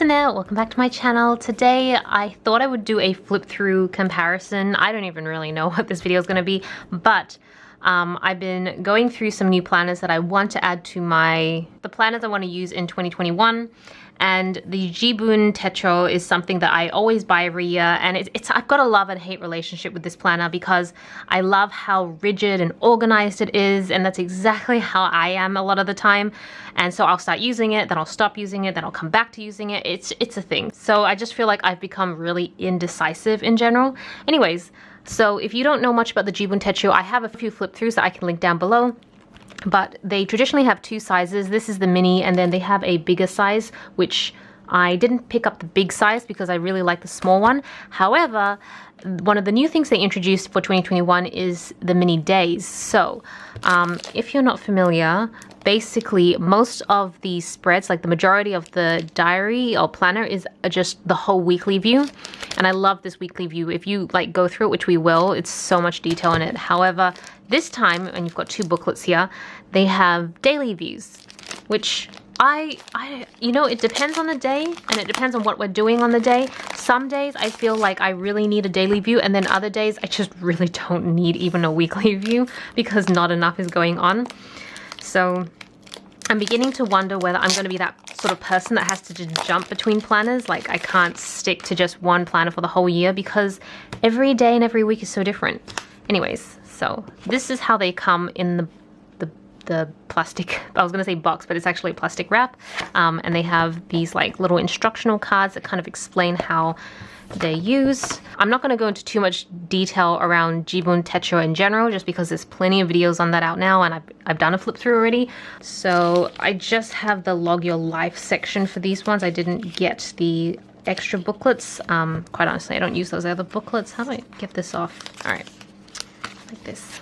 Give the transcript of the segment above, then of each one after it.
listener, welcome back to my channel. Today I thought I would do a flip through comparison. I don't even really know what this video is going to be, but I've been going through some new planners that I want to add to the planners I want to use in 2021. And the Jibun Techo is something that I always buy every year, and I've got a love and hate relationship with this planner because I love how rigid and organized it is, and that's exactly how I am a lot of the time. And so I'll start using it, then I'll stop using it, then I'll come back to using it. It's a thing. So I just feel like I've become really indecisive in general. Anyways, so if you don't know much about the Jibun Techo, I have a few flip throughs that I can link down below. But they traditionally have two sizes. This is the mini, and then they have a bigger size, which I didn't pick up the big size because I really like the small one. However, one of the new things they introduced for 2021 is the mini days. So if you're not familiar, basically most of the spreads, like the majority of the diary or planner, is just the whole weekly view. And I love this weekly view. If you like go through it, which we will, it's so much detail in it. However, this time, and you've got two booklets here, they have daily views, which you know, it depends on the day, and it depends on what we're doing on the day. Some days I feel like I really need a daily view, and then other days I just really don't need even a weekly view because not enough is going on. So I'm beginning to wonder whether I'm going to be that sort of person that has to just jump between planners. Like, I can't stick to just one planner for the whole year because every day and every week is so different. Anyways, so this is how they come in the plastic, I was going to say box, but it's actually a plastic wrap. And they have these like little instructional cards that kind of explain how they're used. I'm not going to go into too much detail around Jibun Techo in general, just because there's plenty of videos on that out now, and I've done a flip through already. So I just have the log your life section for these ones. I didn't get the extra booklets. Quite honestly, I don't use those other booklets. How do I get this off? All right, like this.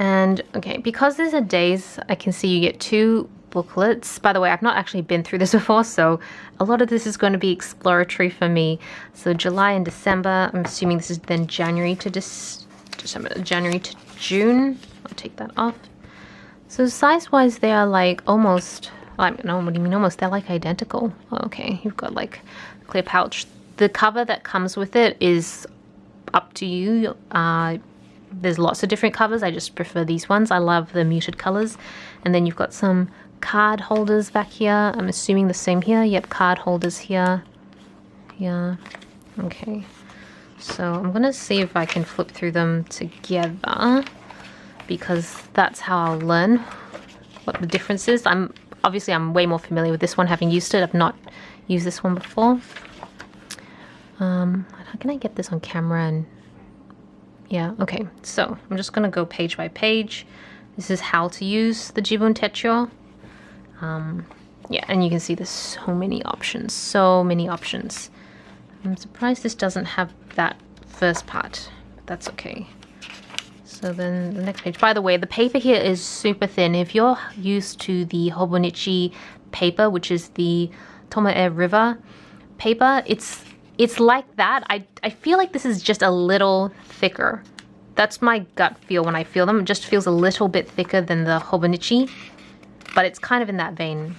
And okay, because these are days, I can see you get two booklets. By the way, I've not actually been through this before, so a lot of this is going to be exploratory for me. So July and December, I'm assuming this is then January to January to June. I'll take that off. So size-wise, they are like almost, I don't know, what do you mean almost? They're like identical. Oh, okay, you've got like a clear pouch. The cover that comes with it is up to you. There's lots of different covers. I just prefer these ones. I love the muted colors. And then you've got some card holders back here. I'm assuming the same here. Yep, card holders here. Yeah. Okay. So I'm gonna see if I can flip through them together, because that's how I'll learn what the difference is. I'm way more familiar with this one, having used it. I've not used this one before. How can I get this on camera? And yeah, okay, so I'm just gonna go page by page. This is how to use the Jibun Techo. Yeah, and you can see there's so many options, so many options. I'm surprised this doesn't have that first part, but that's okay. So then the next page, by the way, the paper here is super thin. If you're used to the Hobonichi paper, which is the Tomoe River paper, it's like that. I feel like this is just a little thicker. That's my gut feel when I feel them. It just feels a little bit thicker than the Hobonichi, but it's kind of in that vein.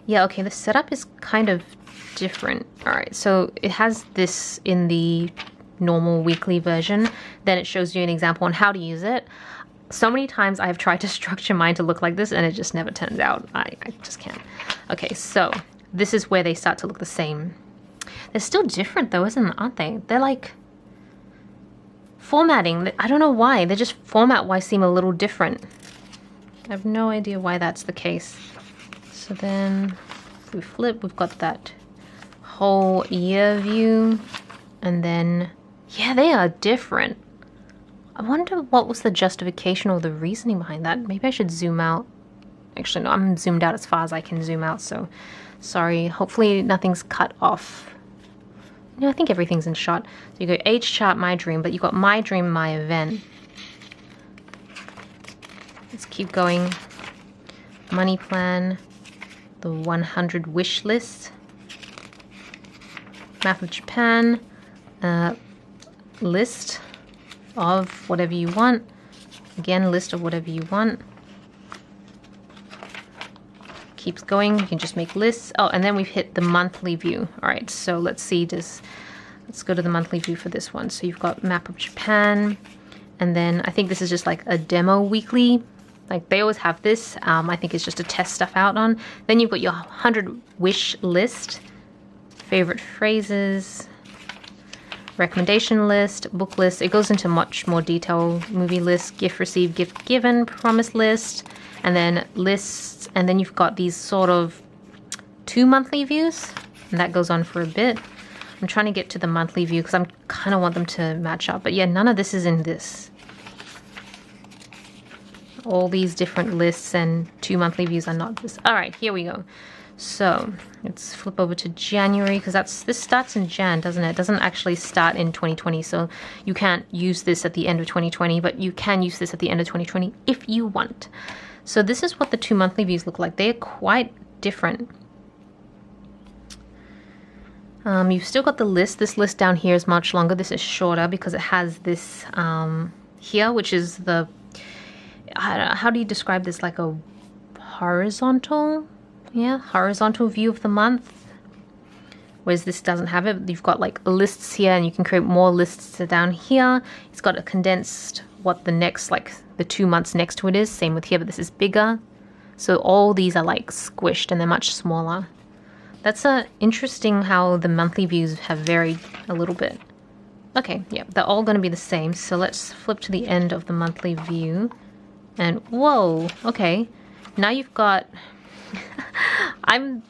Yeah, okay, the setup is kind of different. All right, so it has this in the normal weekly version. Then it shows you an example on how to use it. So many times I've tried to structure mine to look like this, and it just never turns out. I just can't. Okay, so this is where they start to look the same. They're still different though, aren't they? They're like formatting. I don't know why. They just format-wise seem a little different. I have no idea why that's the case. So then if we flip, we've got that whole year view. And then, yeah, they are different. I wonder what was the justification or the reasoning behind that. Maybe I should zoom out. Actually, no, I'm zoomed out as far as I can zoom out, so sorry. Hopefully nothing's cut off. No, I think everything's in shot. So you go age chart, my dream, but you've got my dream, my event. Let's keep going. Money plan, the 100 wish list, map of Japan, list of whatever you want. Again, list of whatever you want. keeps going. You can just make lists. Oh, and then we've hit the monthly view. All right, so let's see, let's go to the monthly view for this one. So you've got map of Japan, and then I think this is just like a demo weekly. Like they always have this. I think it's just to test stuff out on. Then you've got your 100 wish list, favorite phrases, recommendation list, book list. It goes into much more detail. Movie list, gift received, gift given, promise list, and then lists. And then you've got these sort of 2 monthly views, and that goes on for a bit. I'm trying to get to the monthly view because I'm kind of want them to match up. But yeah, none of this is in this. All these different lists and 2 monthly views are not this. All right, here we go. So let's flip over to January, because this starts in Jan, doesn't it? It doesn't actually start in 2020, so you can't use this at the end of 2020, but you can use this at the end of 2020 if you want. So this is what the 2 monthly views look like. They're quite different. You've still got the list. This list down here is much longer. This is shorter because it has this here, which is the, how do you describe this? Like a horizontal? Yeah, horizontal view of the month, whereas this doesn't have it. You've got like lists here, and you can create more lists down here. It's got a condensed what the next, like the 2 months next to it is. Same with here, but this is bigger. So all these are like squished and they're much smaller. That's interesting how the monthly views have varied a little bit. Okay, yeah, they're all going to be the same. So let's flip to the end of the monthly view, and whoa, okay, now you've got. I'm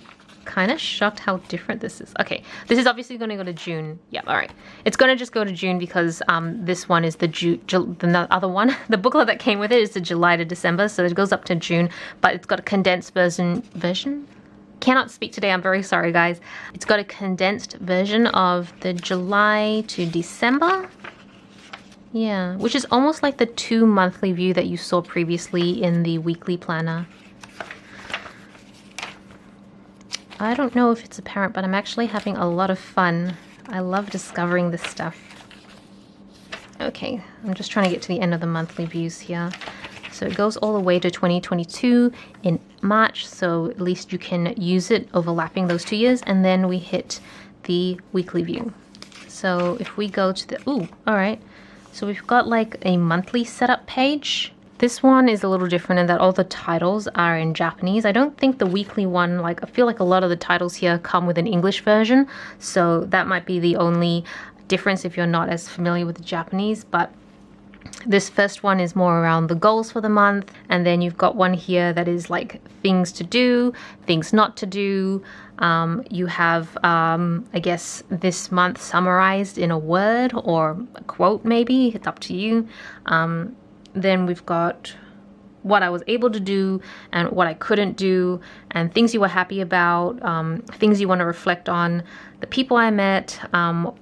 kind of shocked how different this is. Okay, this is obviously going to go to June. Yeah, all right. It's going to just go to June because this one is the other one. The booklet that came with it is the July to December, so it goes up to June, but it's got a condensed version? Cannot speak today, I'm very sorry, guys. It's got a condensed version of the July to December. Yeah, which is almost like the 2 monthly view that you saw previously in the weekly planner. I don't know if it's apparent, but I'm actually having a lot of fun. I love discovering this stuff. Okay, I'm just trying to get to the end of the monthly views here. So it goes all the way to 2022 in March, so at least you can use it overlapping those 2 years, and then we hit the weekly view. So if we go to the, ooh, all right. So we've got like a monthly setup page. This one is a little different in that all the titles are in Japanese. I don't think the weekly one, like I feel like a lot of the titles here come with an English version, so that might be the only difference if you're not as familiar with the Japanese. But this first one is more around the goals for the month, and then you've got one here that is like things to do, things not to do. You have, I guess, this month summarized in a word or a quote maybe, it's up to you. Then we've got what I was able to do and what I couldn't do, and things you were happy about, things you want to reflect on, the people I met,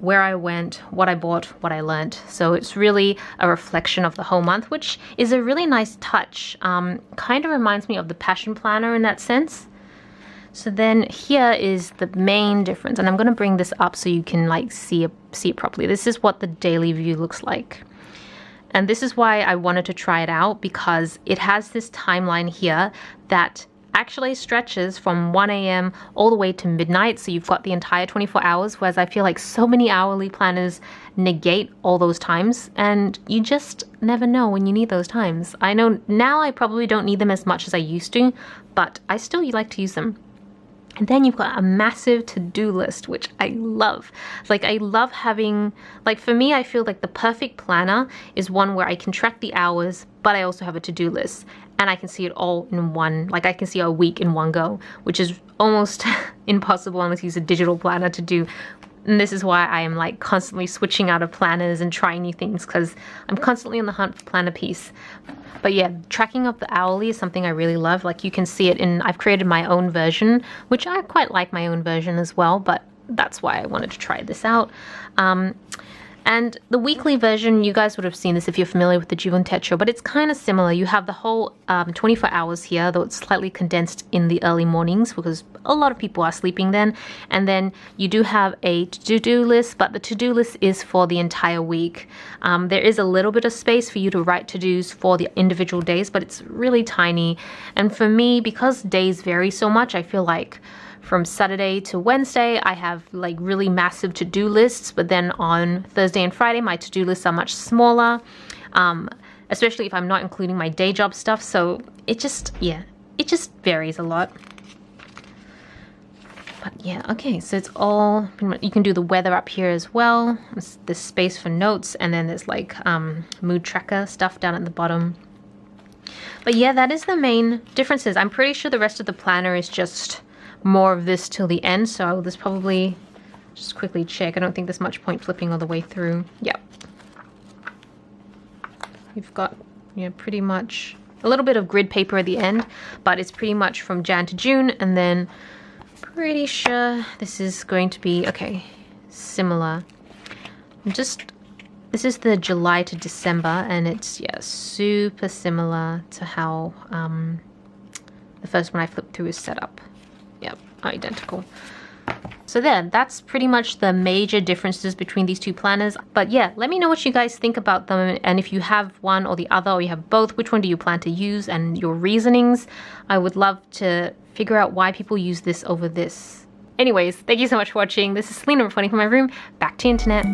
where I went, what I bought, what I learned. So it's really a reflection of the whole month, which is a really nice touch. Kind of reminds me of the Passion Planner in that sense. So then here is the main difference, and I'm going to bring this up so you can like see it properly. This is what the daily view looks like. And this is why I wanted to try it out, because it has this timeline here that actually stretches from 1 a.m. all the way to midnight. So you've got the entire 24 hours, whereas I feel like so many hourly planners negate all those times, and you just never know when you need those times. I know now I probably don't need them as much as I used to, but I still like to use them. And then you've got a massive to-do list, which I love. Like, I love having, like, for me, I feel like the perfect planner is one where I can track the hours, but I also have a to-do list. And I can see it all in one, like I can see a week in one go, which is almost impossible unless you use a digital planner to do. And this is why I am like constantly switching out of planners and trying new things, because I'm constantly on the hunt for planner piece. But yeah, tracking of the hourly is something I really love. Like you can see it in, I've created my own version, which I quite like my own version as well, but that's why I wanted to try this out. And the weekly version, you guys would have seen this if you're familiar with the Jibun Techo, but it's kind of similar. You have the whole 24 hours here, though it's slightly condensed in the early mornings because a lot of people are sleeping then. And then you do have a to-do list, but the to-do list is for the entire week. There is a little bit of space for you to write to-dos for the individual days, but it's really tiny. And for me, because days vary so much, I feel like from Saturday to Wednesday, I have like really massive to-do lists, but then on Thursday and Friday, my to-do lists are much smaller, especially if I'm not including my day job stuff. So it just varies a lot. But yeah, okay, so it's all, you can do the weather up here as well. There's space for notes, and then there's like mood tracker stuff down at the bottom. But yeah, that is the main differences. I'm pretty sure the rest of the planner is just more of this till the end, so I'll just probably just quickly check. I don't think there's much point flipping all the way through. Yep. You've got, yeah, pretty much a little bit of grid paper at the end, but it's pretty much from Jan to June, and then pretty sure this is going to be, okay, similar. This is the July to December, and it's, yeah, super similar to how the first one I flipped through is set up. Yep, identical. So that's pretty much the major differences between these two planners. But yeah, let me know what you guys think about them, and if you have one or the other, or you have both, which one do you plan to use and your reasonings. I would love to figure out why people use this over this. Anyways, thank you so much for watching. This is Celina reporting from my room. Back to internet.